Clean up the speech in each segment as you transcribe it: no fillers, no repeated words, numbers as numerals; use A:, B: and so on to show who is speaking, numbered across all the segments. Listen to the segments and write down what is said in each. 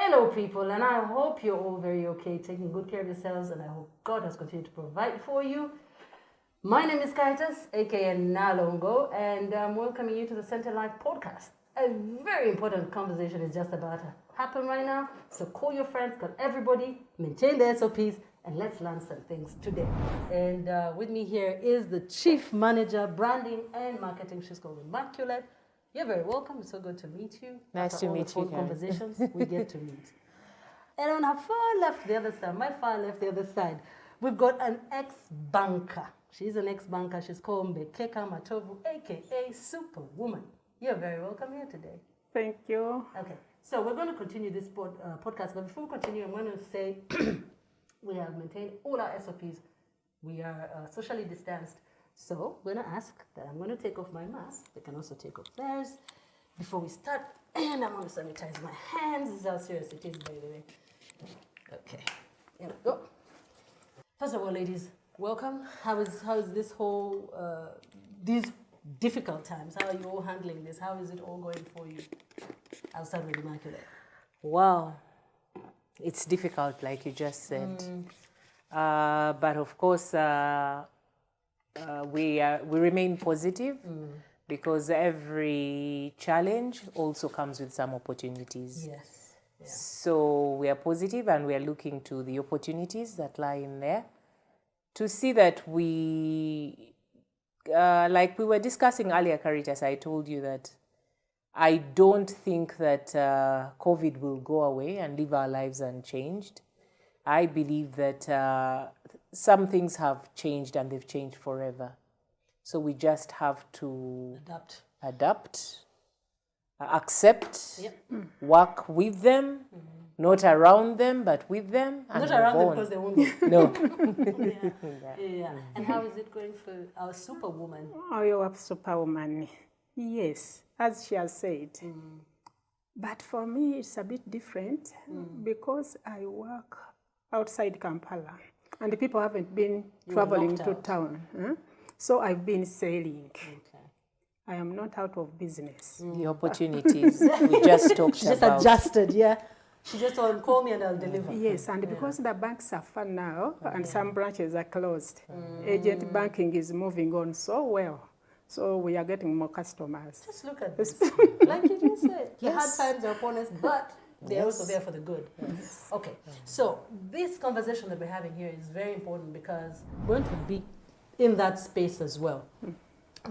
A: Hello people, and I hope you're all very okay, taking good care of yourselves, and I hope God has continued to provide for you. My name is Karitas, aka Nalongo, and I'm welcoming you to the CenteLivePodcast. A very important conversation is just about to happen right now, so call your friends, call everybody, maintain the SOPs, and let's learn some things today. And with me here is the Chief Manager, Branding and Marketing. She's called Immaculate. You're very welcome. It's so good to meet you.
B: Nice
A: After
B: to
A: all
B: meet
A: the phone
B: you, Karen.
A: conversations, we get to meet. And on her far left, the other side, my far left, the other side, we've got an ex-banker. She's an ex-banker. She's called Mbekeka Matovu, aka Superwoman. You're very welcome here today.
C: Thank you.
A: Okay, so we're going to continue this podcast, but before we continue, I'm going to say we have maintained all our SOPs. We are socially distanced. So we're going to ask that I'm going to take off my mask. They can also take off theirs before we start. And I'm going to sanitize my hands. This is how serious it is, by the way. Okay, here we go. First of all, ladies, welcome. How is this whole, these difficult times? How are you all handling this? How is it all going for you? I'll start with Immaculate.
B: Wow, it's difficult, like you just said. But of course, we remain positive because every challenge also comes with some opportunities.
A: Yes. Yeah.
B: So we are positive and we are looking to the opportunities that lie in there to see that we, like we were discussing earlier, Karitas, I told you that I don't think that COVID will go away and leave our lives unchanged. I believe that some things have changed and they've changed forever. So we just have to adapt, accept, work with them, not around them, but with them. And
A: Not around them
B: on.
A: because they won't go.
B: No.
A: Yeah. And how is it going for our Superwoman?
C: Oh, you're a superwoman. Yes, as she has said. But for me, it's a bit different because I work outside Kampala and the people haven't been traveling to town. So I've been sailing.
A: Okay.
C: I am not out of business.
B: The opportunities we just talked
A: She just
B: about.
A: adjusted, yeah. She just told him, call me and I'll deliver.
C: Yes, and because the banks are fun now and some branches are closed, agent banking is moving on so well. So we are getting more customers.
A: Just look at this. Like you just said, the hard times are upon us, but they're also there for the good. Yes. Okay, so this conversation that we're having here is very important because we want to be in that space as well. We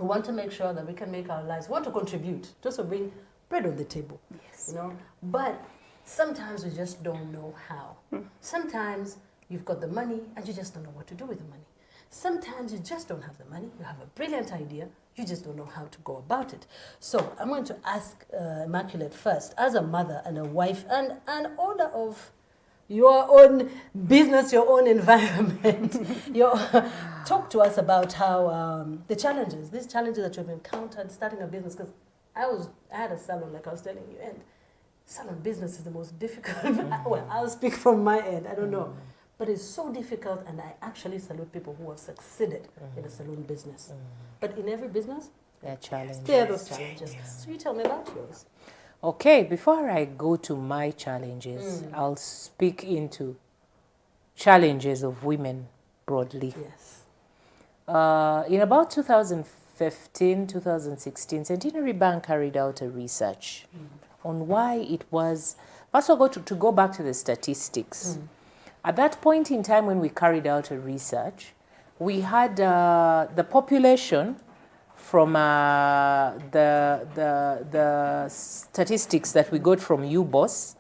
A: want to make sure that we can make our lives, we want to contribute, just to bring bread on the table.
C: Yes.
A: You know, but sometimes we just don't know how. Sometimes you've got the money and you just don't know what to do with the money. Sometimes you just don't have the money, you have a brilliant idea, you just don't know how to go about it. So I'm going to ask Immaculate first, as a mother and a wife and an owner of your own business, your own environment. Talk to us about how these challenges that you've encountered starting a business, because I had a salon, like I was telling you, and salon business is the most difficult. Well, I'll speak from my end, I don't know. But it's so difficult, and I actually salute people who have succeeded in the salon business. But in every business,
B: There are challenges.
A: there are those challenges. So you tell me about yours.
B: Okay, before I go to my challenges, I'll speak into challenges of women broadly.
A: Yes.
B: In about 2015, 2016, Centenary Bank carried out a research on why it was, first of all, to go back to the statistics. At that point in time when we carried out a research, we had the population from the statistics that we got from UBOS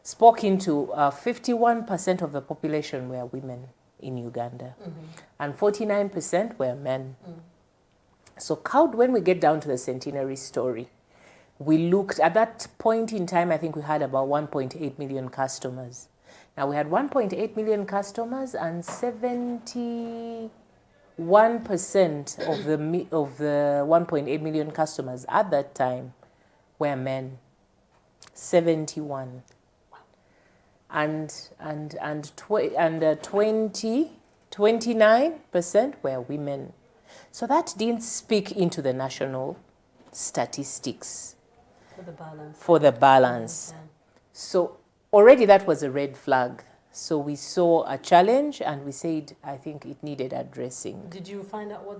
B: spoke into 51% of the population were women in Uganda, and 49% were men. So when we get down to the Centenary story, we looked, at that point in time, I think we had about 1.8 million customers. Now we had 1.8 million customers, and 71% of the 1.8 million customers at that time were men. 71. And 29% were women. So that didn't speak into the national statistics
A: For the balance.
B: for the balance.
A: Yeah.
B: So already that was a red flag. So we saw a challenge and we said, I think it needed addressing.
A: Did you find out what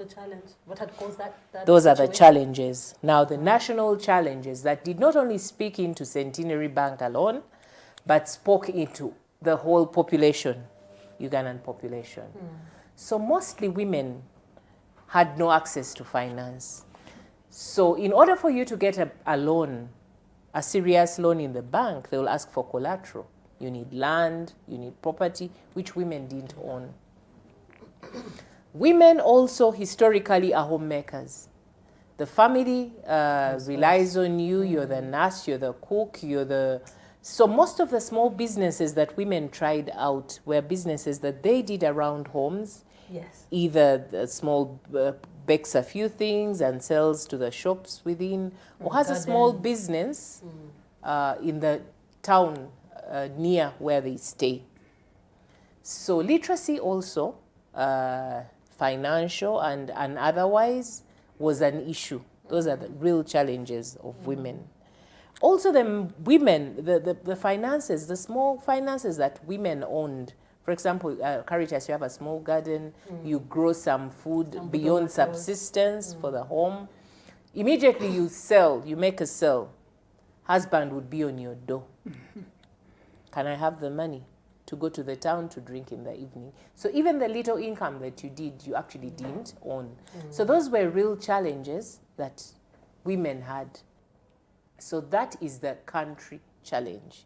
A: had caused that
B: Those are the
A: situation?
B: challenges. Now, the national challenges that did not only speak into Centenary Bank alone, but spoke into the whole population, Ugandan population. So mostly women had no access to finance. So in order for you to get a loan, a serious loan in the bank, they will ask for collateral. You need land, you need property, which women didn't own. Women also historically are homemakers. The family relies on you, you're the nurse, you're the cook, So most of the small businesses that women tried out were businesses that they did around homes.
A: Yes.
B: Either the small bakes a few things and sells to the shops within, or has a small business in the town near where they stay. So literacy also, financial and otherwise, was an issue. Those are the real challenges of women. Also the women, the finances, the small finances that women owned. For example, Karitas, you have a small garden, you grow some food beyond subsistence for the home. Immediately you sell, you make a sale. Husband would be on your door. Can I have the money to go to the town to drink in the evening? So even the little income that you did, you actually didn't own. So those were real challenges that women had. So that is the country challenge.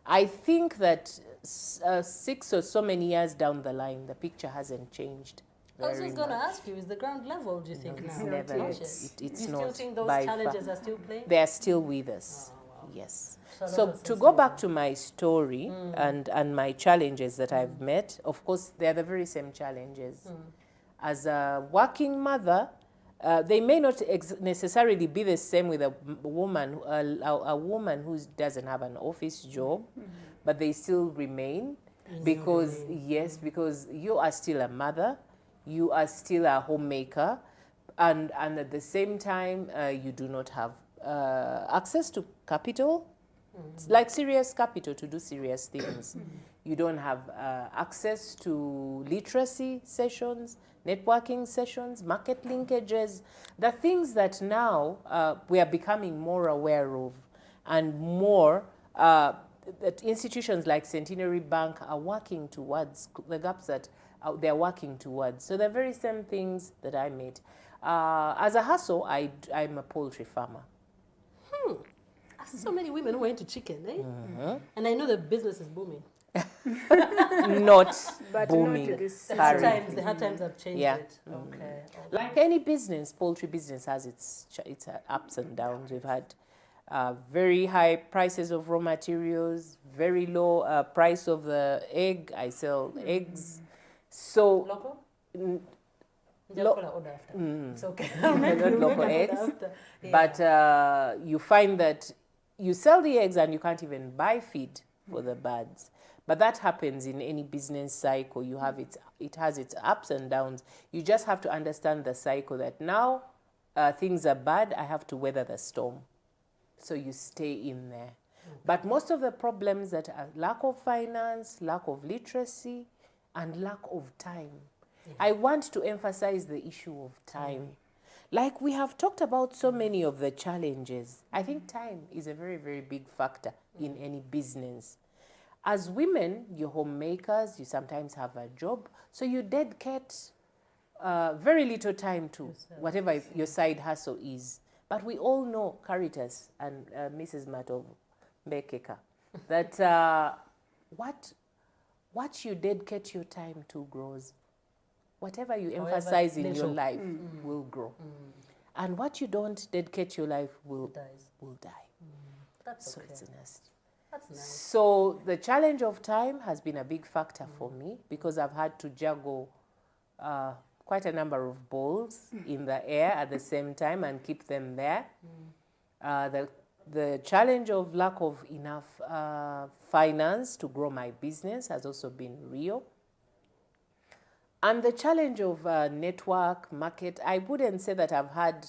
B: I think that 6 or so many years down the line, the picture hasn't changed.
A: I was just going to ask you, is the ground level, do you think, now?
B: Never.
A: Not yet.
B: It's
A: You
B: not.
A: still think those
B: by
A: challenges
B: far.
A: are still playing?
B: They are still with us.
A: Wow.
B: Yes.
A: So
B: To go back to my story and my challenges that I've met, of course, they are the very same challenges. As a working mother, they may not necessarily be the same with a woman who doesn't have an office job, but they still remain because you are still a mother, you are still a homemaker, and at the same time you do not have access to capital, like serious capital to do serious things. You don't have access to literacy sessions, networking sessions, market linkages, the things that now we are becoming more aware of, and more that institutions like Centenary Bank are working towards, the gaps that they're working towards. So the very same things that I made. As a hustle, I'm a poultry farmer.
A: I see so many women who are into chicken, eh? And I know the business is booming.
B: Not
C: But
B: booming.
C: not this
A: The hard times have changed it. Okay.
B: Like any business, poultry business has its ups and downs. We've had very high prices of raw materials, very low price of the egg. I sell eggs. So
A: Local? Order after. It's okay.
B: not local eggs.
A: Yeah.
B: But you find that you sell the eggs and you can't even buy feed for the birds. But that happens in any business cycle. It has its ups and downs. You just have to understand the cycle that now things are bad, I have to weather the storm. So you stay in there. Okay. But most of the problems that are lack of finance, lack of literacy, and lack of time. Yeah. I want to emphasize the issue of time. Like we have talked about so many of the challenges. I think time is a very, very big factor in any business. As women, you're homemakers, you sometimes have a job, so you dedicate very little time to whatever your side hustle is. But we all know, Karitas and Mrs. Matovu, Mbekeka, that what you dedicate your time to grows. Whatever you emphasize in your life will grow. And what you don't dedicate your life will die.
A: That's okay.
B: So it's nasty.
A: That's nice.
B: So the challenge of time has been a big factor for me because I've had to juggle quite a number of balls in the air at the same time and keep them there. The challenge of lack of enough finance to grow my business has also been real. And the challenge of network, market, I wouldn't say that I've had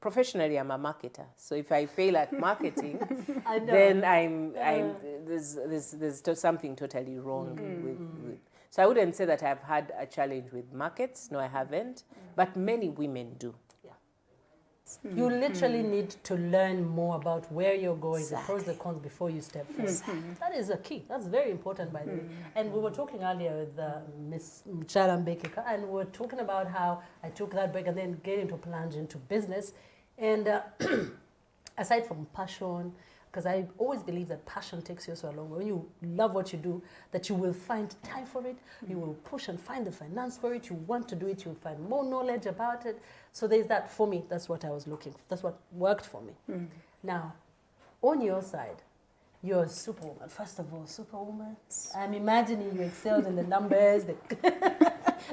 B: professionally, I'm a marketer. So if I fail at marketing,
A: I know.
B: then there's something totally wrong with. So I wouldn't say that I've had a challenge with markets. No, I haven't. But many women do.
A: You literally need to learn more about where you're going, the pros, the cons, before you step forward. That is a key. That's very important, by the way. And we were talking earlier with Miss Mbekeka, and we were talking about how I took that break and then get into plunge into business. And aside from passion, because I always believe that passion takes you so long. When you love what you do, that you will find time for it, you will push and find the finance for it, you want to do it, you'll find more knowledge about it. So there's that. For me, that's what I was looking for. That's what worked for me. Now, on your side, you're a superwoman. First of all, superwoman. I'm imagining you excelled in the numbers,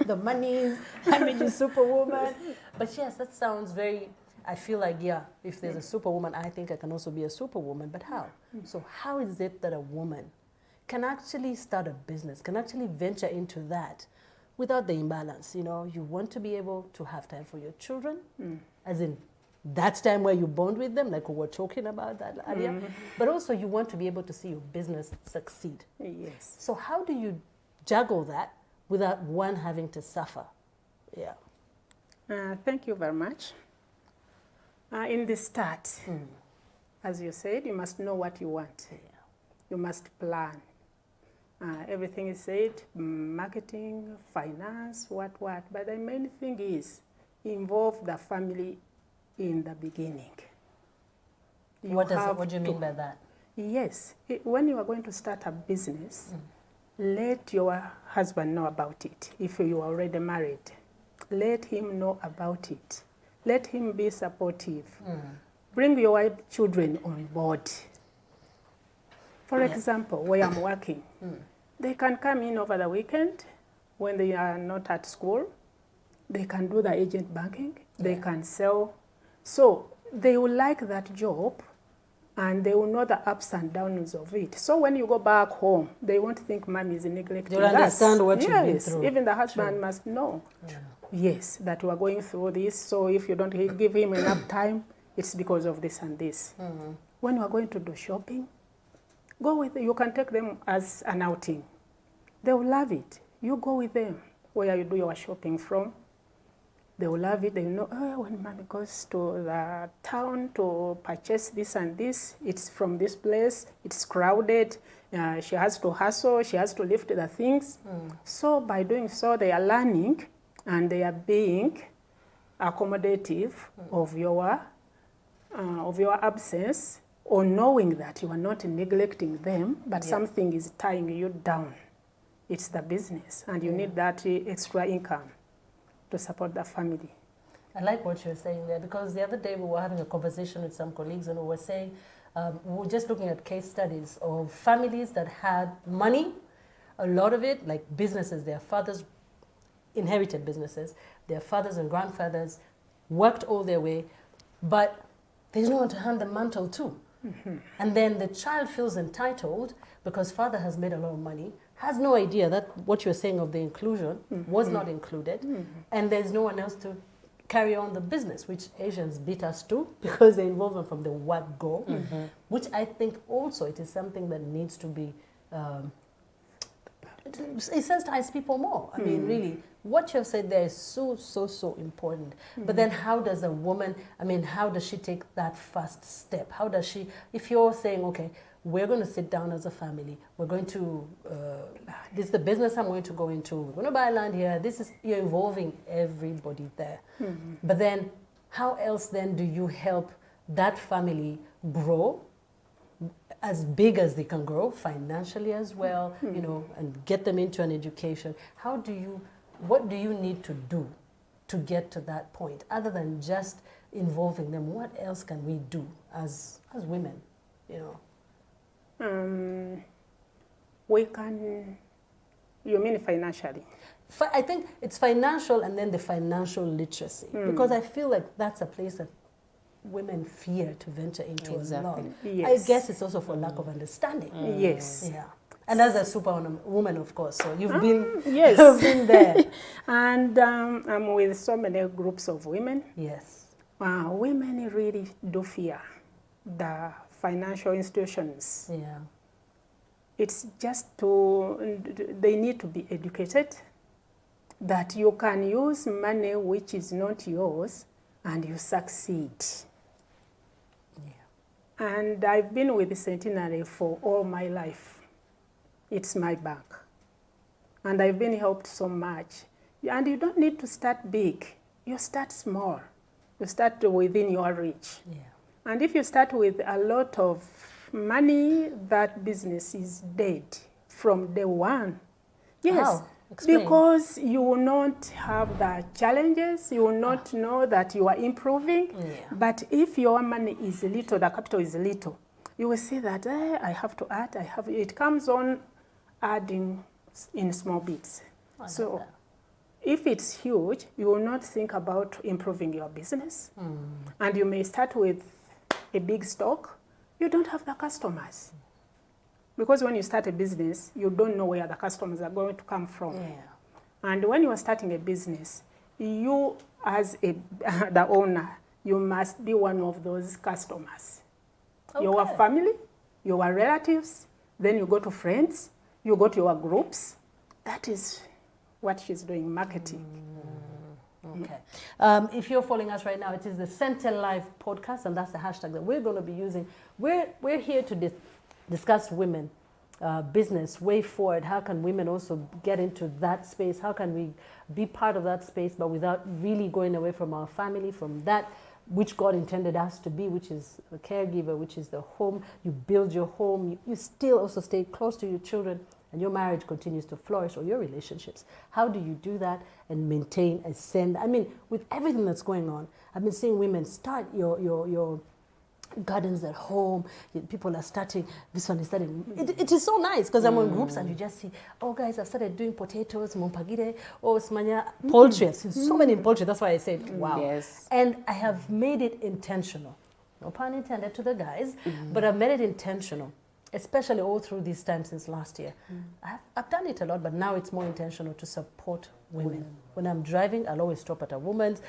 A: the monies. I mean, you're superwoman. But yes, that sounds very... I feel like, yeah, if there's a superwoman, I think I can also be a superwoman. But how? So how is it that a woman can actually start a business, can actually venture into that without the imbalance? You know, you want to be able to have time for your children, as in that's time where you bond with them, like we were talking about that earlier. But also you want to be able to see your business succeed.
C: Yes.
A: So how do you juggle that without one having to suffer? Yeah.
C: Thank you very much. In the start, as you said, you must know what you want.
A: Yeah.
C: You must plan. Everything is said, marketing, finance, what. But the main thing is involve the family in the beginning.
A: What do you mean by that?
C: Yes. When you are going to start a business, let your husband know about it. If you are already married, let him know about it. Let him be supportive. Bring your children on board. For example, where I'm working, they can come in over the weekend when they are not at school. They can do the agent banking. They can sell. So they will like that job, and they will know the ups and downs of it. So when you go back home, they won't think mommy is neglecting us.
A: They'll understand what you've been through.
C: Even the husband must know. Yes, that we are going through this. So if you don't give him enough time, it's because of this and this. When you are going to do shopping, go with them. You can take them as an outing. They will love it. You go with them where you do your shopping from. They will love it. They will know, oh, when mommy goes to the town to purchase this and this, it's from this place, it's crowded, she has to hustle, she has to lift the things. So by doing so, they are learning and they are being accommodative of your absence, or knowing that you are not neglecting them, but something is tying you down. It's the business, and you need that extra income to support the family.
A: I like what you're saying there, because the other day we were having a conversation with some colleagues, and we were saying, we were just looking at case studies of families that had money, a lot of it, like businesses, their fathers inherited businesses, their fathers and grandfathers worked all their way, but there's no one to hand the mantle to. And then the child feels entitled because father has made a lot of money, has no idea that what you're saying of the inclusion was not included, and there's no one else to carry on the business, which Asians beat us to because they involve them from the word go, which I think also it is something that needs to be, it sensitizes people more. I mean, really, what you've said there is so important. But then how does a woman, I mean, how does she take that first step? How does she, if you're saying, okay, we're going to sit down as a family, we're going to, this is the business I'm going to go into, we're going to buy land here, this is, you're involving everybody there. But then how else then do you help that family grow as big as they can grow financially as well, you know, and get them into an education? How do you, what do you need to do to get to that point? Other than just involving them, what else can we do as women, you know?
C: We can, you mean financially?
A: I think it's financial, and then the financial literacy, because I feel like that's a place that women fear to venture into a lot.
C: Yes.
A: I guess it's also for lack of understanding.
C: Yes.
A: Yeah. And as a superwoman, of course, so you've been,
C: yes.
A: you've been there.
C: And I'm with so many groups of women.
A: Yes.
C: women really do fear the financial institutions.
A: Yeah.
C: It's just they need to be educated that you can use money which is not yours and you succeed.
A: Yeah.
C: And I've been with Centenary for all my life. It's my bank. And I've been helped so much. And you don't need to start big. You start small. You start within your reach.
A: Yeah.
C: And if you start with a lot of money, that business is dead from day one. Yes,
A: How? Explain.
C: because you will not have the challenges, you will not know that you are improving.
A: Yeah.
C: But if your money is little, the capital is little, you will see that I have to add, it comes on adding in small bits. So if it's huge, you will not think about improving your business. And you may start with a big stock. You don't have the customers. Because when you start a business, you don't know where the customers are going to come from.
A: Yeah.
C: And when you are starting a business, you as the owner, you must be one of those customers.
A: Okay.
C: Your family, your relatives, then you go to friends, you go to your groups. That is what she's doing, marketing.
A: Okay. If you're following us right now, it is the CenteLivePodcast, and that's the hashtag that we're going to be using. We're here to discuss women, business, way forward. How can women also get into that space? How can we be part of that space, but without really going away from our family, from that which God intended us to be, which is a caregiver, which is the home. You build your home. You still also stay close to your children, and your marriage continues to flourish, or your relationships. How do you do that and maintain and send? I mean, with everything that's going on, I've been seeing women start your gardens at home. People are starting, this one is starting. It is so nice because I'm on groups and you just see, oh guys, I've started doing potatoes, mumpagire, oh smanya, poultry. I've seen so many in poultry. That's why I said, wow.
B: Yes.
A: And I have made it intentional. No pun intended to the guys, but I've made it intentional, especially all through this time since last year. I've done it a lot, but now it's more intentional to support women. When I'm driving, I'll always stop at a woman's.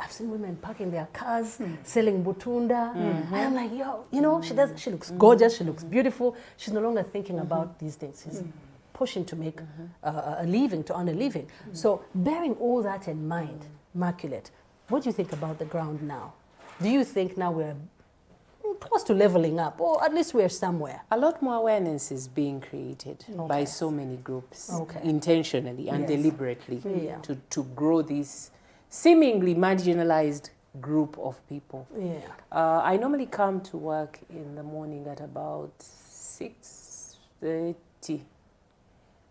A: I've seen women parking their cars, selling butunda. And I'm like, yo, you know, she looks gorgeous, she looks beautiful. She's no longer thinking about these things. She's pushing to make a living, to earn a living. So bearing all that in mind, Immaculate, what do you think about the ground now? Do you think now we're close to leveling up, or at least we're somewhere?
B: A lot more awareness is being created by so many groups, intentionally and deliberately, to grow this seemingly marginalized group of people.
A: Yeah.
B: I normally come to work in the morning at about 6:30.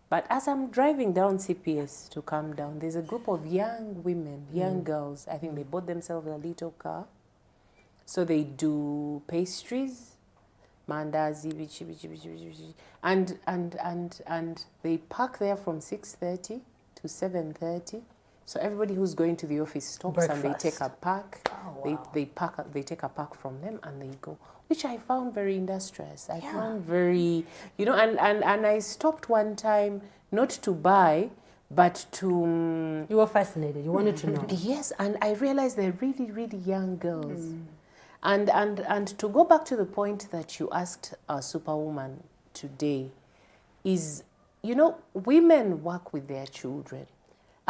B: But as I'm driving down CPS to come down, there's a group of young women, young girls. I think they bought themselves a little car. So they do pastries, mandazi, and they park there from 6:30 to 7:30. So everybody who's going to the office stops and they take a pack.
A: Oh, wow.
B: They take a pack from them and they go, which I found very industrious. I found very, you know, and I stopped one time not to buy, but to...
A: You were fascinated. You wanted to know.
B: Yes, and I realized they're really, really young girls. And to go back to the point that you asked our Superwoman today is, you know, women work with their children.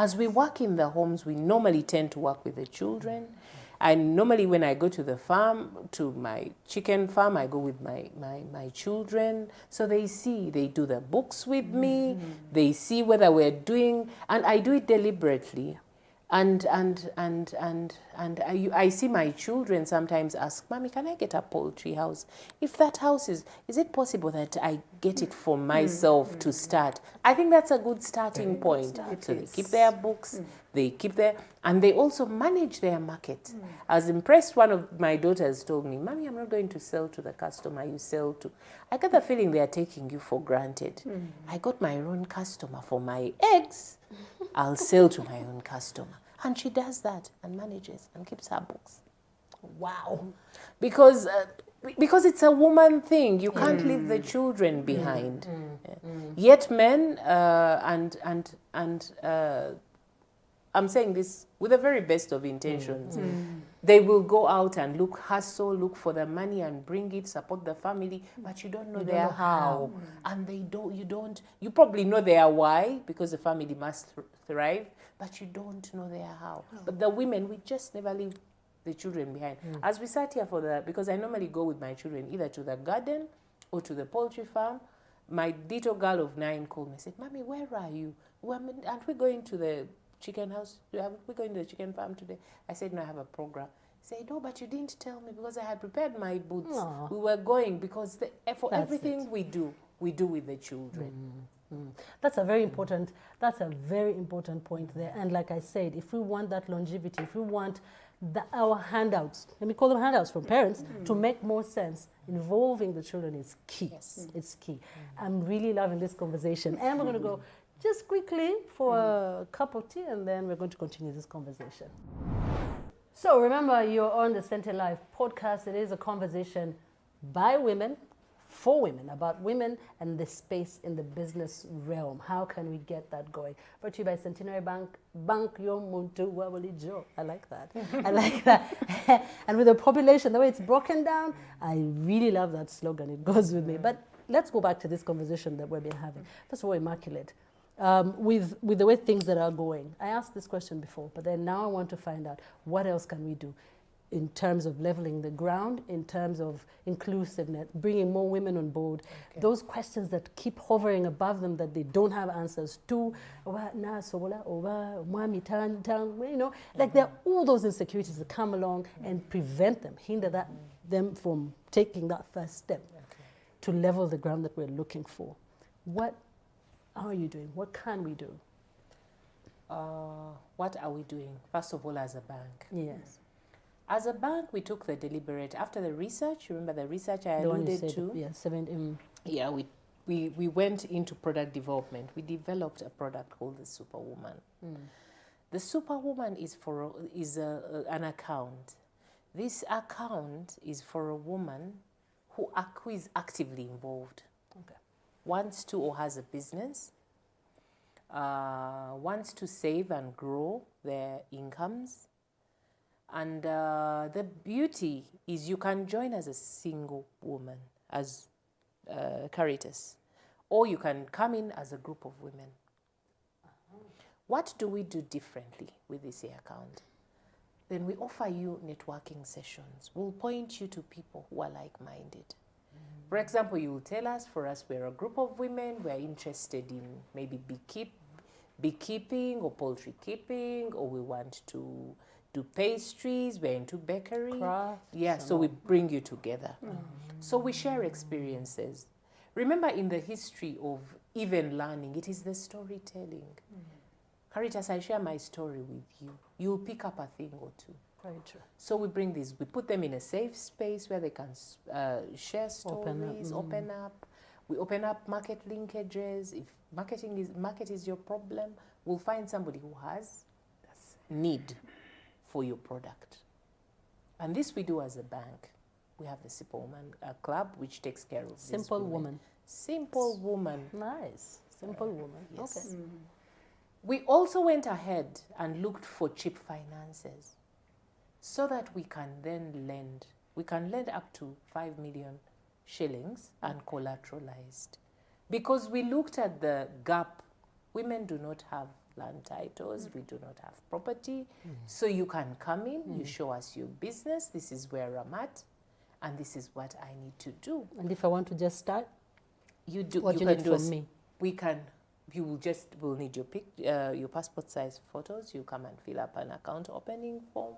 B: As we work in the homes, we normally tend to work with the children. And normally when I go to the farm, to my chicken farm, I go with my children. So they see, they do the books with me. They see whether we're doing, and I do it deliberately. And I see my children sometimes ask, Mommy, can I get a poultry house? If that house is it possible that I get it for myself to start? I think that's a good starting point. So they keep their books, they keep their, and they also manage their market. I was impressed, one of my daughters told me, Mommy, I'm not going to sell to the customer you sell to. I get the feeling they are taking you for granted. I got my own customer for my eggs. I'll sell to my own customer. And she does that and manages and keeps her books.
A: Wow.
B: Because it's a woman thing. You can't leave the children behind. Yet men, a I'm saying this with the very best of intentions. They will go out and hustle, look for the money and bring it, support the family, but you don't know their how. And you probably know their why, because the family must thrive, but you don't know their how. But the women, we just never leave the children behind. As we sat here because I normally go with my children either to the garden or to the poultry farm. My little girl of 9 called me and said, "Mommy, where are you? Aren't we going to the chicken house? We're going to the chicken farm today?" I said, "No, I have a program." He said, "No, but you didn't tell me because I had prepared my boots."
A: Aww.
B: We were going because everything we do with the children.
A: That's a very important point there. And like I said, if we want that longevity, if we want our handouts, let me call them handouts from parents, to make more sense, involving the children is key. Yes. It's key. I'm really loving this conversation. And we're going to go just quickly for a cup of tea, and then we're going to continue this conversation. So remember, you're on the CenteLive podcast. It is a conversation by women, for women, about women and the space in the business realm. How can we get that going? Brought to you by Centenary Bank. Bank your muntu wawalijo. I like that. I like that. And with the population, the way it's broken down, I really love that slogan. It goes with me. But let's go back to this conversation that we've been having. First of all, Immaculate. With the way things that are going, I asked this question before, but then now I want to find out what else can we do in terms of leveling the ground, in terms of inclusiveness, bringing more women on board. Okay. Those questions that keep hovering above them that they don't have answers to, like there are all those insecurities that come along and prevent them, hinder them from taking that first step to level the ground that we're looking for. What are you doing? What can we do?
B: What are we doing? First of all, as a bank.
A: Yes.
B: As a bank, we took the deliberate, after the research, remember the research I alluded to?
A: Yeah,
B: we went into product development. We developed a product called the CenteSupaWoman. The CenteSupaWoman is an account. This account is for a woman who is actively involved. Wants to or has a business, wants to save and grow their incomes. And the beauty is you can join as a single woman, as Karitas, or you can come in as a group of women. What do we do differently with this account? Then we offer you networking sessions. We'll point you to people who are like-minded. For example, you will tell us, for us, we're a group of women, we're interested in maybe beekeeping or poultry keeping, or we want to do pastries, we're into bakery.
A: Crafts,
B: so we bring you together. So we share experiences. Remember, in the history of even learning, it is the storytelling. Karitas, I share my story with you. You'll pick up a thing or two.
A: Very true.
B: So we bring these, we put them in a safe space where they can share stories, open up. We open up market linkages. If market is your problem, we'll find somebody who has need for your product. And this we do as a bank. We have the CenteSupaWoman club, which takes care of
A: Simple woman.
B: Simple woman.
A: Nice. Simple woman.
B: Yes. Okay. We also went ahead and looked for cheap finances so that we can then lend. We can lend up to 5 million shillings uncollateralized. Because we looked at the gap. Women do not have land titles, we do not have property. So you can come in, you show us your business, this is where I'm at, and this is what I need to do.
A: And if I want to just start,
B: you do.
A: What you need from me?
B: We'll need your passport size photos. You come and fill up an account opening form.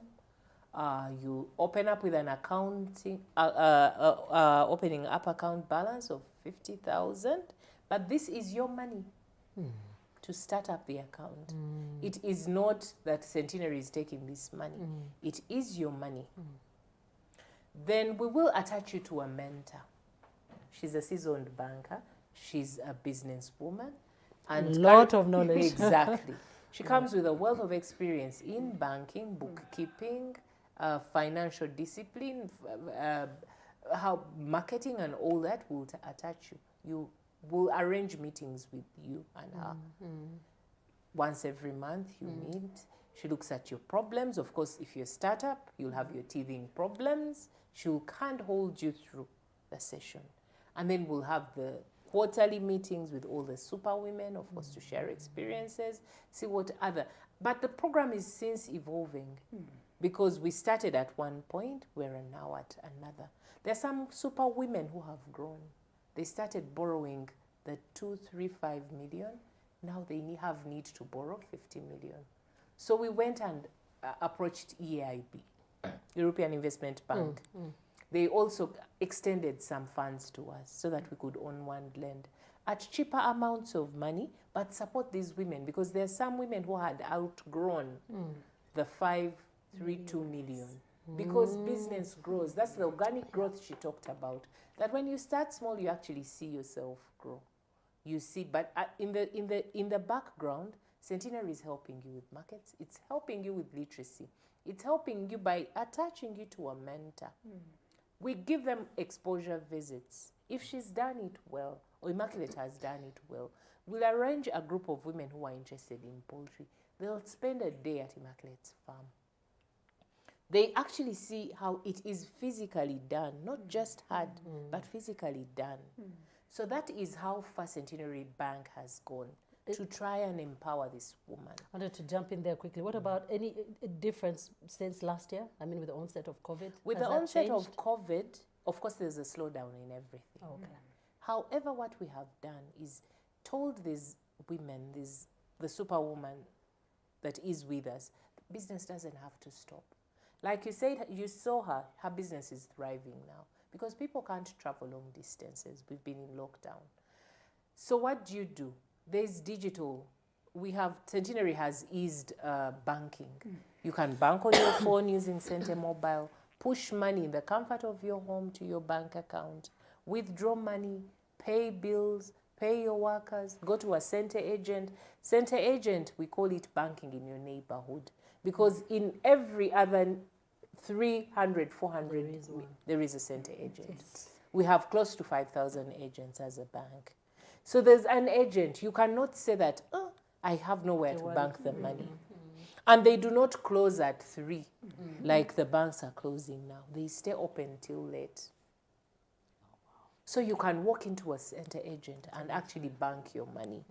B: You open up with an opening up account balance of 50,000, but this is your money to start up the account. It is not that Centenary is taking this money. It is your money. Then we will attach you to a mentor. She's a seasoned banker. She's a businesswoman. And
A: lot of knowledge.
B: Exactly. She comes with a wealth of experience in banking, bookkeeping, financial discipline, how marketing and all that will attach you. You will arrange meetings with you and her. Once every month you meet. She looks at your problems. Of course, if you're a startup, you'll have your teething problems. She'll hand hold you through the session. And then we'll have the quarterly meetings with all the super women, of course, to share experiences, see what other. But the program is since evolving because we started at one point, we're now at another. There are some super women who have grown. They started borrowing the 235 million. Now they have need to borrow 50 million. So we went and approached EIB, European Investment Bank. They also extended some funds to us so that we could own one land at cheaper amounts of money, but support these women because there are some women who had outgrown the 532 million because business grows. That's the organic growth she talked about. That when you start small, you actually see yourself grow. You see, but in the background, Centenary is helping you with markets. It's helping you with literacy. It's helping you by attaching you to a mentor. We give them exposure visits. If she's done it well, or Immaculate has done it well, we'll arrange a group of women who are interested in poultry. They'll spend a day at Immaculate's farm. They actually see how it is physically done, not just had, but physically done. So that is how far Centenary Bank has gone to try and empower this woman.
A: I wanted to jump in there quickly. What about any difference since last year? I mean, with the onset of COVID?
B: With the onset of COVID, of course, there's a slowdown in everything.
A: Okay.
B: However, what we have done is told these women, the superwoman that is with us, business doesn't have to stop. Like you said, you saw her business is thriving now because people can't travel long distances. We've been in lockdown. So what do? There's digital. Centenary has eased banking. You can bank on your phone using CenteMobile, push money in the comfort of your home to your bank account, withdraw money, pay bills, pay your workers, go to a center agent. Center agent, we call it banking in your neighborhood because in every other 300, 400, there is a center agent. Yes. We have close to 5,000 agents as a bank. So there's an agent. You cannot say that, I have nowhere to bank the money. And they do not close at 3 like the banks are closing now. They stay open till late. So you can walk into a center agent and actually bank your money.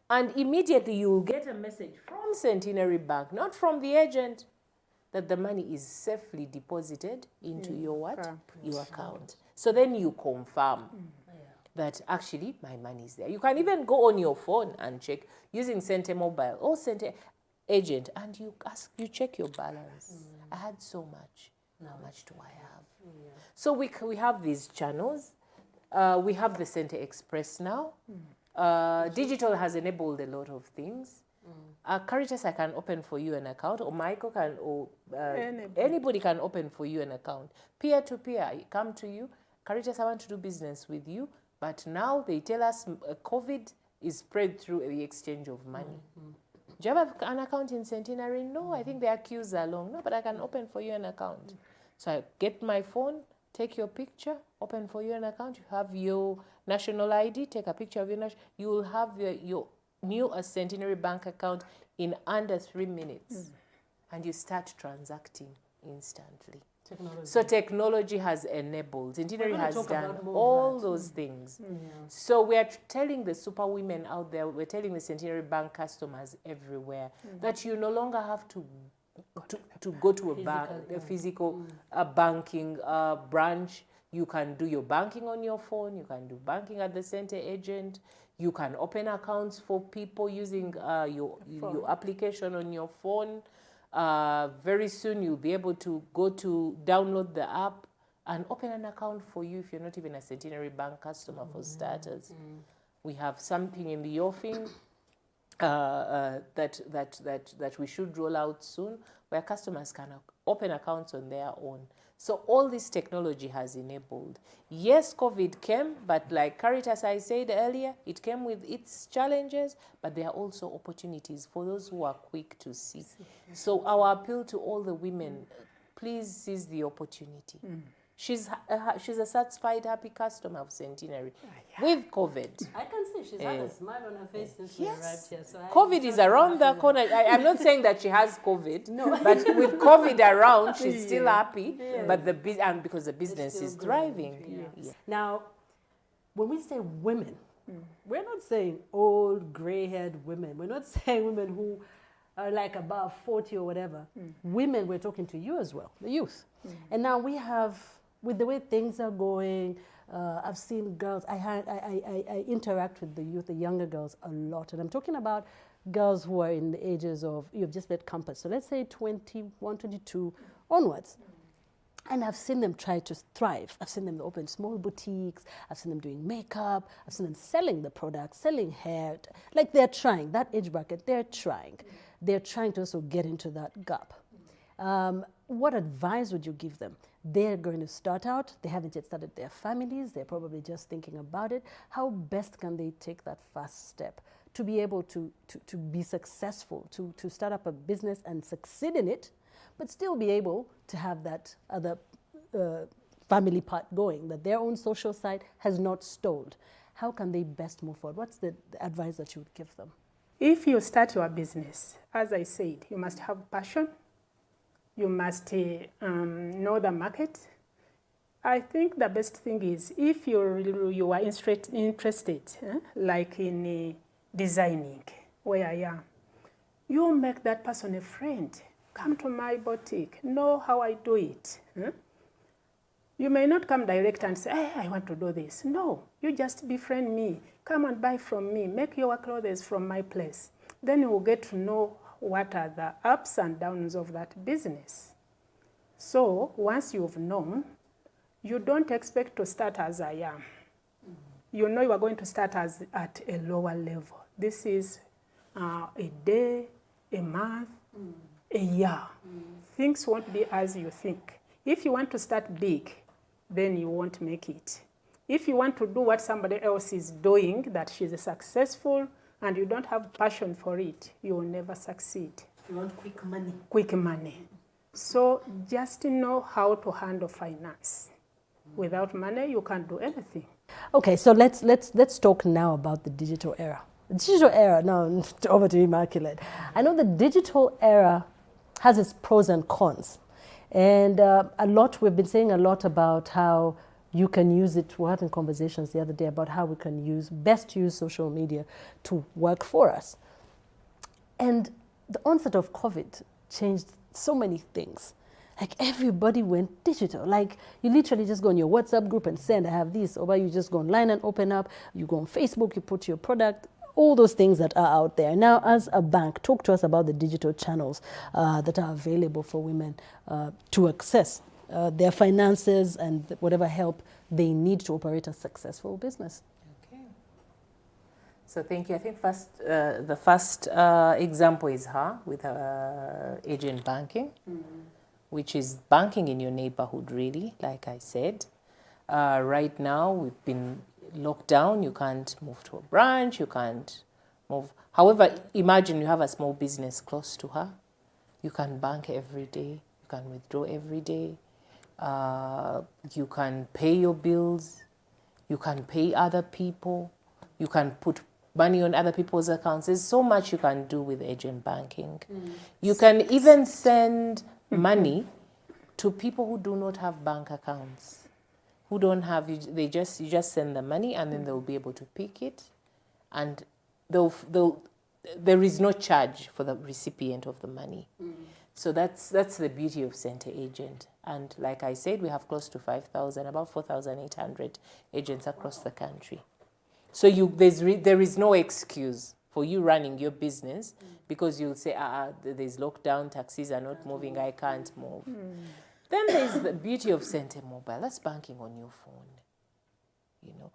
B: And immediately you will get a message from Centenary Bank, not from the agent, that the money is safely deposited into your what? Your account. So then you confirm that actually my money is there. You can even go on your phone and check using CenteMobile or Center Agent and you check your balance. I had so much. How much do I have? So we have these channels. We have the Center Express now. Digital has enabled a lot of things. Karitas, I can open for you an account, or Michael can, or anybody can open for you an account. Peer to peer, I come to you. Karitas, I want to do business with you. But now they tell us COVID is spread through the exchange of money. Do you have an account in Centenary? No, I think their queues are long. No, but I can open for you an account. So I get my phone, take your picture, open for you an account. You have your national ID, take a picture of your national. You will have your new Centenary bank account in under 3 minutes. And you start transacting instantly. Technology. So technology has enabled. Centenary has done all those things. So we are telling the super women out there, we're telling the Centenary Bank customers everywhere that you no longer have to go to a physical banking branch. You can do your banking on your phone. You can do banking at the center agent. You can open accounts for people using your application on your phone. Very soon you'll be able to go to download the app and open an account for you if you're not even a Centenary Bank customer for starters. We have something in the offing that we should roll out soon where customers can open accounts on their own. So all this technology has enabled. Yes, COVID came, but like Karitas, I said earlier, it came with its challenges, but there are also opportunities for those who are quick to see. So our appeal to all the women, please seize the opportunity. She's a satisfied, happy customer of Centenary with COVID.
A: I can see she's had a smile on her face since we arrived here. So
B: COVID is around the corner. I'm not saying that she has COVID, but with COVID around, she's still happy. But because the business is thriving.
A: Yeah. Now, when we say women, we're not saying old, gray-haired women. We're not saying women who are like above 40 or whatever. Women, we're talking to you as well, the youth. And now we have, with the way things are going, I've seen girls, I interact with the youth, the younger girls a lot. And I'm talking about girls who are in the ages of, you've just left campus. So let's say 21, 22 onwards. And I've seen them try to thrive. I've seen them open small boutiques. I've seen them doing makeup. I've seen them selling the products, selling hair. Like they're trying, that age bracket, they're trying. They're trying to also get into that gap. What advice would you give them? They're going to start out. They haven't yet started their families. They're probably just thinking about it. How best can they take that first step to be able to be successful, to start up a business and succeed in it, but still be able to have that other family part going, that their own social side has not stalled? How can they best move forward? What's the advice that you would give them?
C: If you start your business, as I said, you must have passion. You must know the market. I think the best thing is if you are interested, like in designing, where I am, you make that person a friend. Come to my boutique, know how I do it. You may not come direct and say, hey, I want to do this. No, you just befriend me. Come and buy from me. Make your clothes from my place. Then you will get to know what are the ups and downs of that business. So once you've known, you don't expect to start as I am. You know you are going to start at a lower level. This is a day, a month, a year. Things won't be as you think. If you want to start big, then you won't make it. If you want to do what somebody else is doing, that she's successful, and you don't have passion for it, you will never succeed.
A: You want quick money.
C: Quick money. So just know how to handle finance. Without money, you can't do anything.
A: Okay, so let's talk now about the digital era. The digital era, now over to Immaculate. I know the digital era has its pros and cons. And we've been saying a lot about how you can use it. We're having conversations the other day about how we can best use social media to work for us. And the onset of COVID changed so many things. Like everybody went digital. Like you literally just go on your WhatsApp group and send, I have this, or you just go online and open up, you go on Facebook, you put your product, all those things that are out there. Now, as a bank, talk to us about the digital channels that are available for women to access their finances and whatever help they need to operate a successful business.
B: Okay. So thank you. I think the first example is her with agent banking, which is banking in your neighborhood, really, like I said. Right now, we've been locked down. You can't move to a branch. You can't move. However, imagine you have a small business close to her. You can bank every day. You can withdraw every day. You can pay your bills. You can pay other people. You can put money on other people's accounts. There's so much you can do with agent banking. You can even send money to people who do not have bank accounts. Who don't have, you just send them money and then they'll be able to pick it, and there is no charge for the recipient of the money. So that's the beauty of Center Agent. And like I said, we have close to 5,000, about 4,800 agents across the country. So there is no excuse for you running your business because you'll say, there's lockdown, taxis are not moving, I can't move. Then there's the beauty of Center Mobile. That's banking on your phone. You know,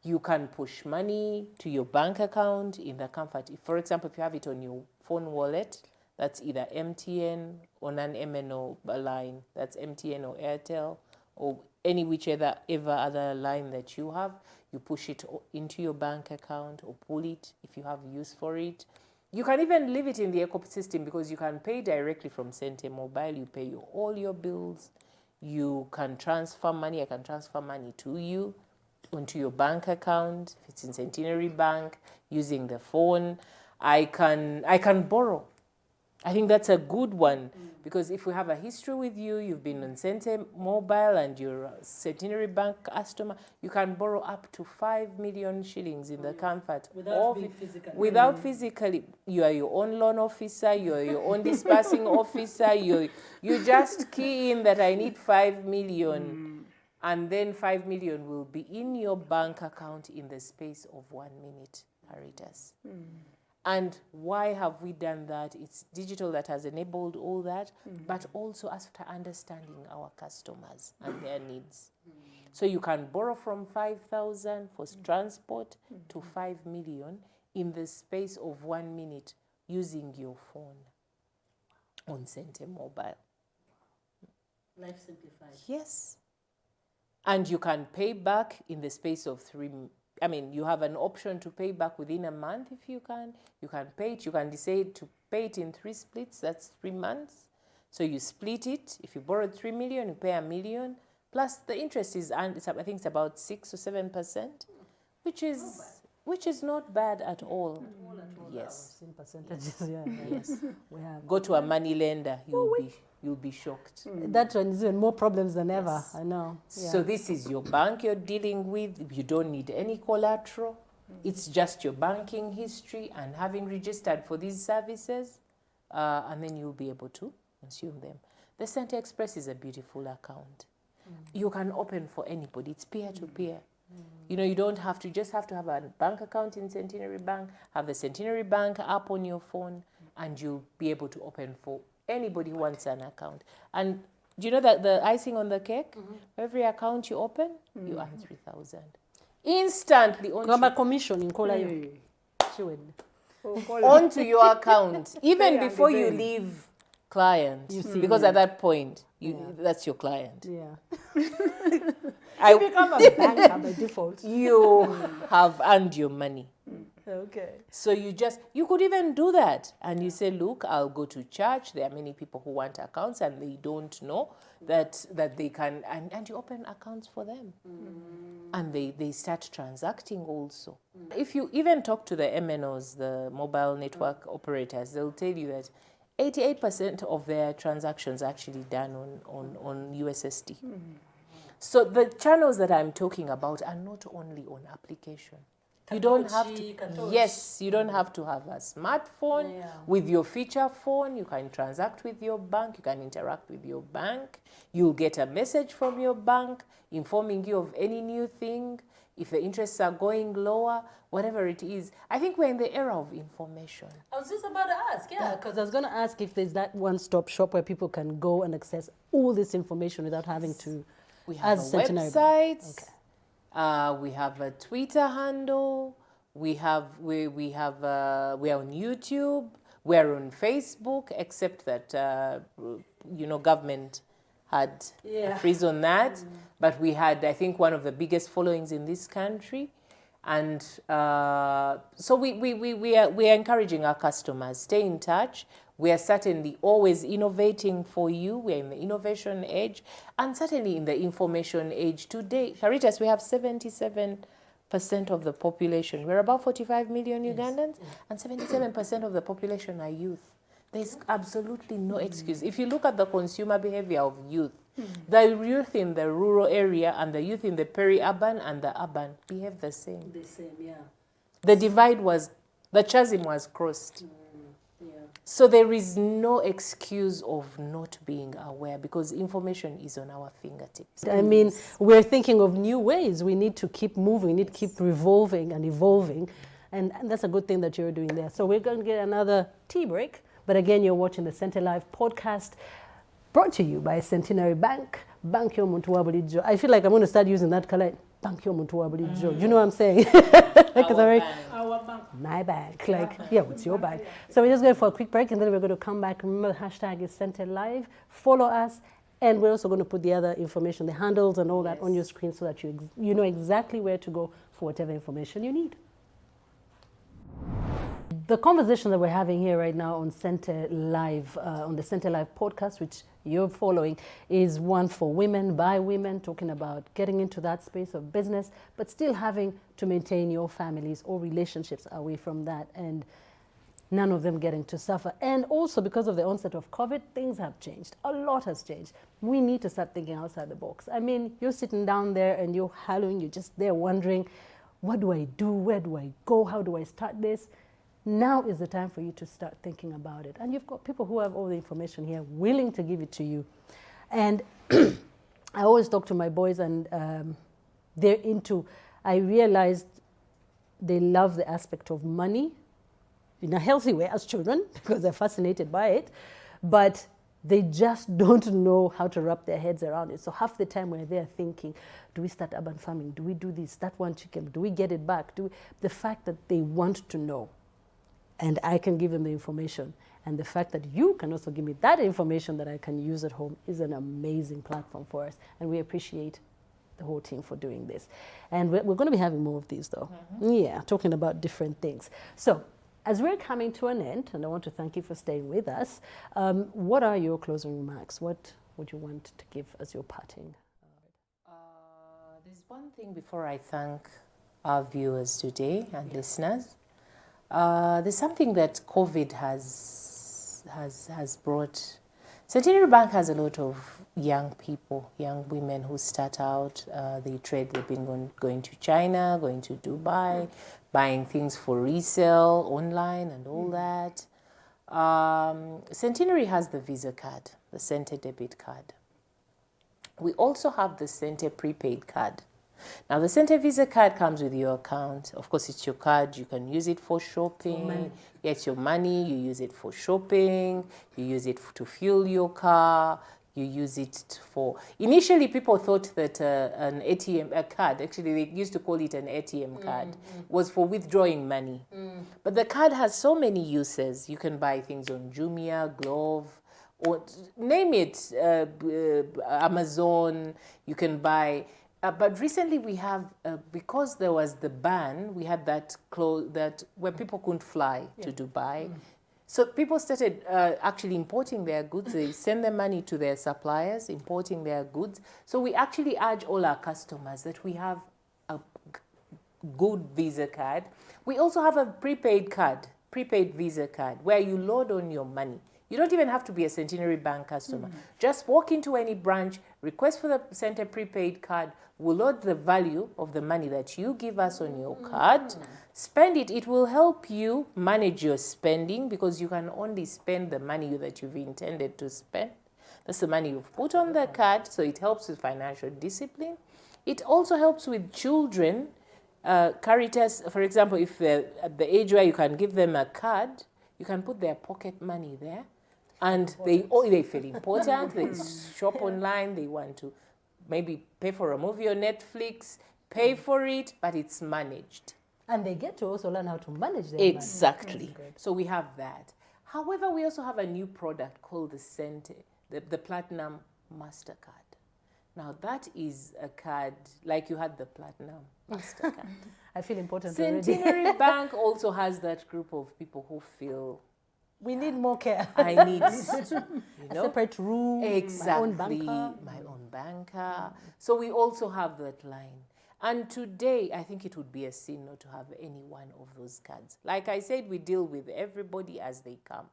B: you can push money to your bank account in the comfort. For example, if you have it on your phone wallet, that's either MTN on an MNO line, that's MTN or Airtel, or any whichever other line that you have, you push it into your bank account or pull it if you have use for it. You can even leave it in the ecosystem because you can pay directly from Center Mobile. You pay all your bills. You can transfer money. I can transfer money to you onto your bank account. If it's in Centenary Bank, using the phone. I can borrow. I think that's a good one, because if we have a history with you, you've been on Cente Mobile and you're a Centenary Bank customer, you can borrow up to 5 million shillings in the comfort
A: Without being physically.
B: Without physically. You are your own loan officer, you are your own disbursing officer, you just key in that I need 5 million, and then 5 million will be in your bank account in the space of 1 minute, Karitas. And why have we done that? It's digital that has enabled all that, but also after understanding our customers and their needs. So you can borrow from 5,000 for transport to 5 million in the space of 1 minute using your phone on Cente Mobile.
A: Life simplified.
B: Yes. And you can pay back in the space of you have an option to pay back within a month if you can. You can pay it. You can decide to pay it in 3 splits. That's 3 months. So you split it. If you borrowed 3 million, you pay 1 million. Plus the interest is, I think it's about 6 or 7%, which is not bad at all. Yes.
A: In percentages, yeah.
B: Yes.
A: We have.
B: Go to a money lender. You'll be shocked.
A: That one is even more problems than ever. I know. Yeah.
B: So this is your bank you're dealing with. You don't need any collateral. It's just your banking history and having registered for these services, and then you'll be able to consume them. The Cente Express is a beautiful account. You can open for anybody. It's peer-to-peer. You don't have to, just have to have a bank account in Centenary Bank, have the Centenary Bank app on your phone, and you'll be able to open for anybody who wants an account. And do you know that the icing on the cake? Every account you open, you earn 3,000 instantly
A: commission in Kola
B: onto your account, even before you leave client. Because at that point, that's your client.
A: Yeah. You become a banker by default.
B: You have earned your money.
A: Okay.
B: So you could even do that. And you say, look, I'll go to church. There are many people who want accounts and they don't know that they can, and you open accounts for them. And they start transacting also. If you even talk to the MNOs, the mobile network operators, they'll tell you that 88% of their transactions are actually done on USSD. So the channels that I'm talking about are not only on application. You don't have to. Yes, you don't have to have a smartphone. With your feature phone, you can transact with your bank. You can interact with your bank. You'll get a message from your bank informing you of any new thing. If the interests are going lower, whatever it is. I think we're in the era of information.
A: I was just about to ask, because I was going to ask if there's that one-stop shop where people can go and access all this information without having to.
B: We have a website. Okay. We have a Twitter handle. We are on YouTube. We're on Facebook, except that government had a freeze on that. But we had, I think, one of the biggest followings in this country, and so we are encouraging our customers, stay in touch. We are certainly always innovating for you. We are in the innovation age, and certainly in the information age. Today, Karitas, we have 77% of the population. We're about 45 million Ugandans, and 77% of the population are youth. There's absolutely no excuse. If you look at the consumer behavior of youth, the youth in the rural area and the youth in the peri-urban and the urban behave the same.
A: The same, yeah.
B: The chasm was crossed. So there is no excuse of not being aware, because information is on our fingertips.
A: I mean, we're thinking of new ways. We need to keep moving, we need to keep revolving and evolving. And that's a good thing that you're doing there. So we're going to get another tea break. But again, you're watching the CenteLive podcast, brought to you by Centenary Bank. Bank yo muntu wa bulijjo. I feel like I'm going to start using that color. Bank yo muntu wa bulijjo. You know what I'm saying? Because
C: Our bank.
A: My bank. Like, yeah, it's your bank. So we're just going for a quick break, and then we're going to come back. Remember, the hashtag is CenteLive. Follow us. And we're also going to put the other information, the handles and all that on your screen, so that you know exactly where to go for whatever information you need. the conversation that we're having here right now on CenteLive, on the CenteLive podcast, which you're following, is one for women, by women, talking about getting into that space of business, but still having to maintain your families or relationships away from that, and none of them getting to suffer. And also because of the onset of COVID, things have changed. A lot has changed. We need to start thinking outside the box. I mean, you're sitting down there and you're hallowing, you're just there wondering, what do I do? Where do I go? How do I start this? Now is the time for you to start thinking about it. And you've got people who have all the information here willing to give it to you. And I always talk to my boys, and they're into, I realized they love the aspect of money in a healthy way as children because they're fascinated by it, but they just don't know how to wrap their heads around it. So half the time we're there thinking, do we start urban farming? Do we do this? That one chicken, do we get it back? The fact that they want to know, and I can give them the information, and the fact that you can also give me that information that I can use at home is an amazing platform for us. And we appreciate the whole team for doing this. And we're going to be having more of these though. Yeah, talking about different things. So as we're coming to an end, and I want to thank you for staying with us, what are your closing remarks? What would you want to give as your parting?
B: There's one thing before I thank our viewers today and listeners. There's something that COVID has brought. Centenary Bank has a lot of young people, young women who start out. They trade. They've been going to China, going to Dubai, buying things for resale online and all that. Centenary has the Visa card, the Cente debit card. We also have the Cente prepaid card. Now, the Cente Visa card comes with your account. Of course, it's your card. You can use it for shopping. It's your money. You use it for shopping. You use it to fuel your car. You use it for... Initially, people thought that an ATM card, actually, they used to call it an ATM card, was for withdrawing money. But the card has so many uses. You can buy things on Jumia, Glove, or name it, Amazon. You can buy... but recently we have, because there was the ban, we had that where people couldn't fly to Dubai. So people started actually importing their goods. They send their money to their suppliers, importing their goods. So we actually urge all our customers that we have a good Visa card. We also have a prepaid card, prepaid Visa card, where you load on your money. You don't even have to be a Centenary Bank customer. Just walk into any branch, request for the Cente prepaid card. We'll load the value of the money that you give us on your card. Spend it. It will help you manage your spending because you can only spend the money that you've intended to spend. That's the money you've put on the card, so it helps with financial discipline. It also helps with children. Karitas, for example, if they're at the age where you can give them a card, you can put their pocket money there. And they feel important. They shop online. They want to maybe pay for a movie on Netflix, pay for it, but it's managed.
A: And they get to also learn how to manage their
B: Exactly. So we have that. However, we also have a new product called the Cente, the Platinum MasterCard. Now, that is a card, like you had the Platinum MasterCard.
A: I feel important
B: Centenary Bank also has that group of people who feel,
A: we need more care.
B: I need a
A: separate room,
B: exactly,
A: my
B: own banker. So we also have that line. And today, I think it would be a sin not to have any one of those cards. Like I said, we deal with everybody as they come.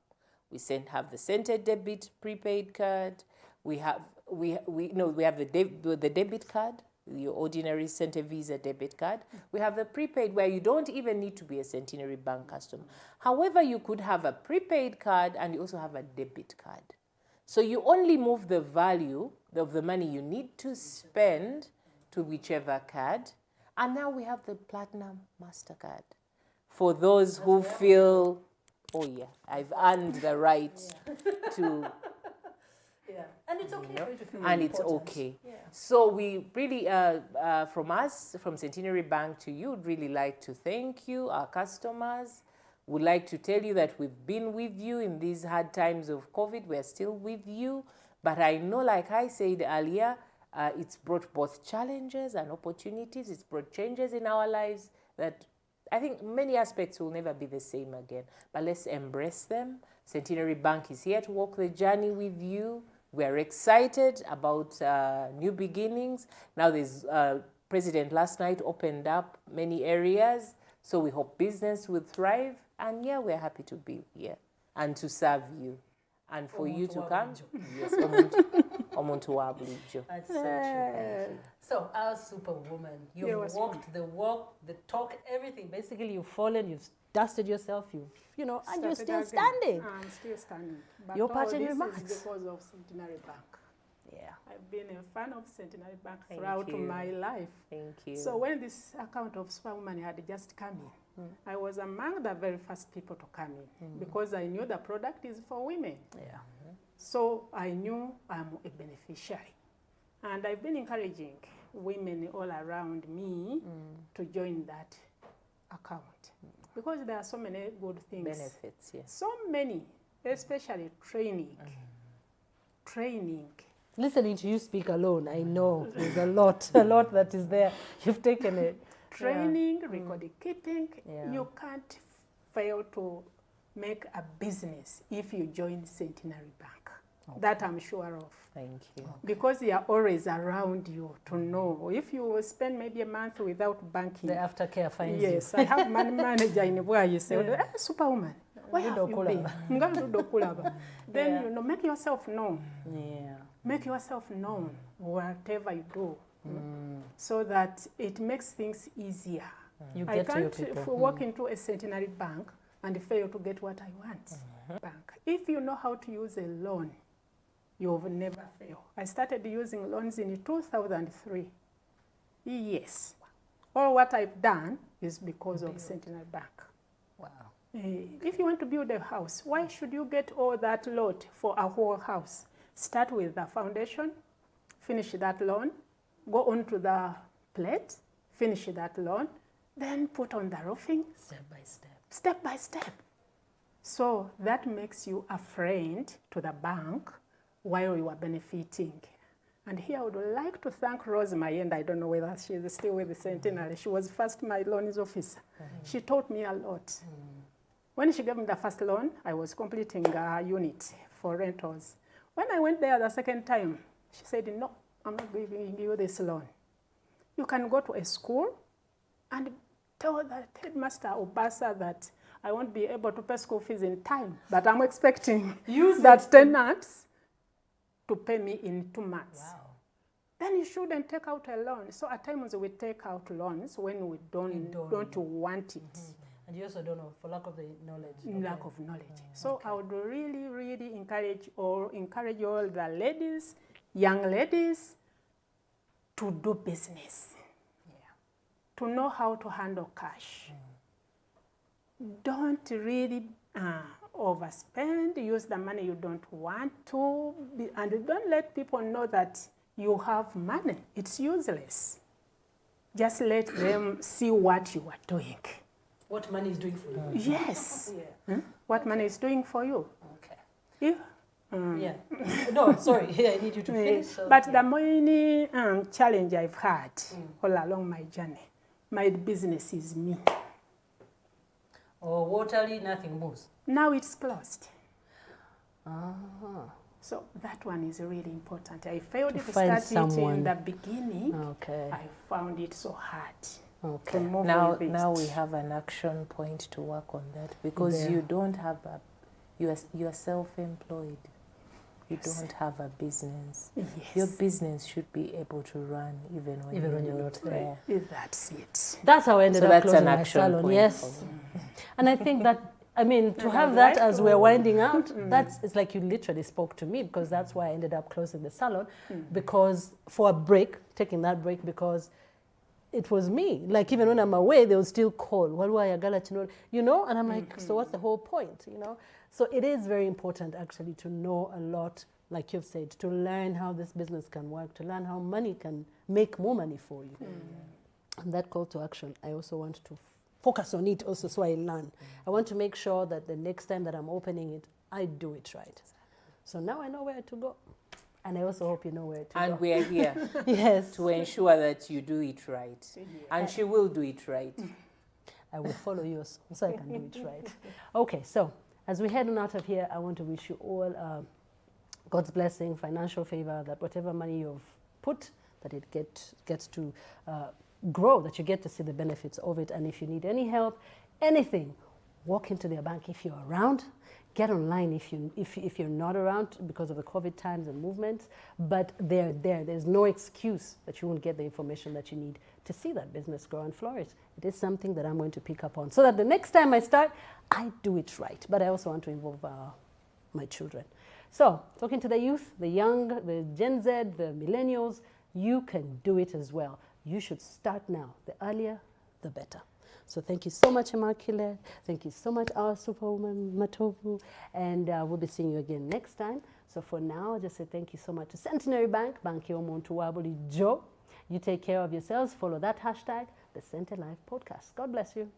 B: We have the Cente debit prepaid card. We have the debit card, your ordinary Cente Visa debit card. We have the prepaid where you don't even need to be a Centenary Bank customer. However, you could have a prepaid card and you also have a debit card. So you only move the value of the money you need to spend to whichever card. And now we have the Platinum MasterCard. For those who feel, oh yeah, I've earned the right to...
A: Yeah. And it's okay for you to feel
B: and it's okay. Yeah. So we really, from us, from Centenary Bank to you, would really like to thank you, our customers. Would like to tell you that we've been with you in these hard times of COVID. We're still with you. But I know, like I said earlier, it's brought both challenges and opportunities. It's brought changes in our lives that I think many aspects will never be the same again, but let's embrace them. Centenary Bank is here to walk the journey with you. We are excited about new beginnings. Now there's President last night opened up many areas, so we hope business will thrive. And yeah, we're happy to be here and to serve you. And for you to come, yes, omuntu wa bulijjo.
A: That's so true. So, our superwoman, you've walked the walk, the talk, everything. Basically, you've fallen, you've dusted yourself, and you're still standing.
C: I'm still standing. But
A: Your parting remarks.
C: This is because of Centenary Bank.
A: Yeah.
C: I've been a fan of Centenary Bank
B: Thank
C: throughout
B: you.
C: my life.
B: Thank you.
C: So when this account of Superwoman had just come in, I was among the very first people to come in because I knew the product is for women.
A: Yeah.
C: So I knew I'm a beneficiary. And I've been encouraging women all around me to join that account because there are so many good things.
B: Benefits, yes.
C: So many, especially training. Training.
A: Listening to you speak alone, I know there's a lot that is there. You've taken it.
C: Training, record keeping.
A: Yeah.
C: You can't fail to make a business if you join Centenary Bank. Okay. That I'm sure of.
B: Thank you.
C: Because they are always around you to know. If you spend maybe a month without banking.
A: The aftercare finds you.
C: Yes, I have money manager in where you say, Superwoman, where have you been? Then, make yourself known.
A: Yeah.
C: Make yourself known whatever you do. So that it makes things easier.
A: You
C: I
A: get to your
C: can't
A: people.
C: walk into a Centenary Bank and fail to get what I want. Bank. If you know how to use a loan, you'll never fail. I started using loans in 2003. Yes. All what I've done is because of Centenary Bank.
A: Wow.
C: If you want to build a house, why should you get all that lot for a whole house? Start with the foundation, finish that loan, go on to the plate, finish that loan, then put on the roofing.
A: Step by step.
C: Step by step. So that makes you a friend to the bank while you are benefiting. And here I would like to thank Rosemary, and I don't know whether she is still with the Centenary. She was first my loans officer. She taught me a lot. When she gave me the first loan, I was completing a unit for rentals. When I went there the second time, she said, no, I'm not giving you this loan. You can go to a school and tell the headmaster or bursar that I won't be able to pay school fees in time, but I'm expecting that tenants to pay me in 2 months.
A: Wow.
C: Then you shouldn't take out a loan. So at times we take out loans when we don't want it.
A: And you also don't know, for lack of the knowledge.
C: Lack of knowledge. So I would really, really encourage all the ladies, young ladies, to do business. To know how to handle cash. Don't really overspend, use the money you don't want to, and don't let people know that you have money. It's useless. Just let them see what you are doing.
A: What money is doing for you.
C: Yes. What money is doing for you.
A: Okay. No, sorry. I need you to finish. So,
C: but the main challenge I've had all along my journey, my business is me.
A: Or waterly, nothing moves.
C: Now it's closed. So that one is really important. I failed to start it in the beginning.
B: Okay.
C: I found it so hard.
B: Okay. Now we have an action point to work on that because you don't have you are self-employed. You don't have a business.
C: Yes.
B: Your business should be able to run even when you're not there.
C: That's it.
A: That's how I ended up closing my salon.
B: Point.
A: Yes. And I think that, to have that as we're winding out, it's like you literally spoke to me because that's why I ended up closing the salon because for a break, taking that break because it was me. Like even when I'm away, they will still call. And I'm like, so what's the whole point, So it is very important actually to know a lot, like you've said, to learn how this business can work, to learn how money can make more money for you. And that call to action, I also want to focus on it also so I learn. I want to make sure that the next time that I'm opening it, I do it right. So now I know where to go. And I also hope you know where to go.
B: And we are here
A: yes.
B: to ensure that you do it right. And she will do it right.
A: I will follow yours so I can do it right. Okay, so as we head on out of here, I want to wish you all God's blessing, financial favor, that whatever money you've put, that it gets to grow, that you get to see the benefits of it. And if you need any help, anything, walk into their bank if you're around. Get online if you're not around because of the COVID times and movements. But they're there. There's no excuse that you won't get the information that you need to see that business grow and flourish. It is something that I'm going to pick up on so that the next time I start, I do it right. But I also want to involve my children. So, talking to the youth, the young, the Gen Z, the millennials, you can do it as well. You should start now. The earlier, the better. So thank you so much, Immaculate. Thank you so much, our Superwoman, Matovu. And we'll be seeing you again next time. So for now, I'll just say thank you so much to Centenary Bank, Banki Omuntu Wabuli Joe. You take care of yourselves. Follow that hashtag, the CenteLivePodcast. God bless you.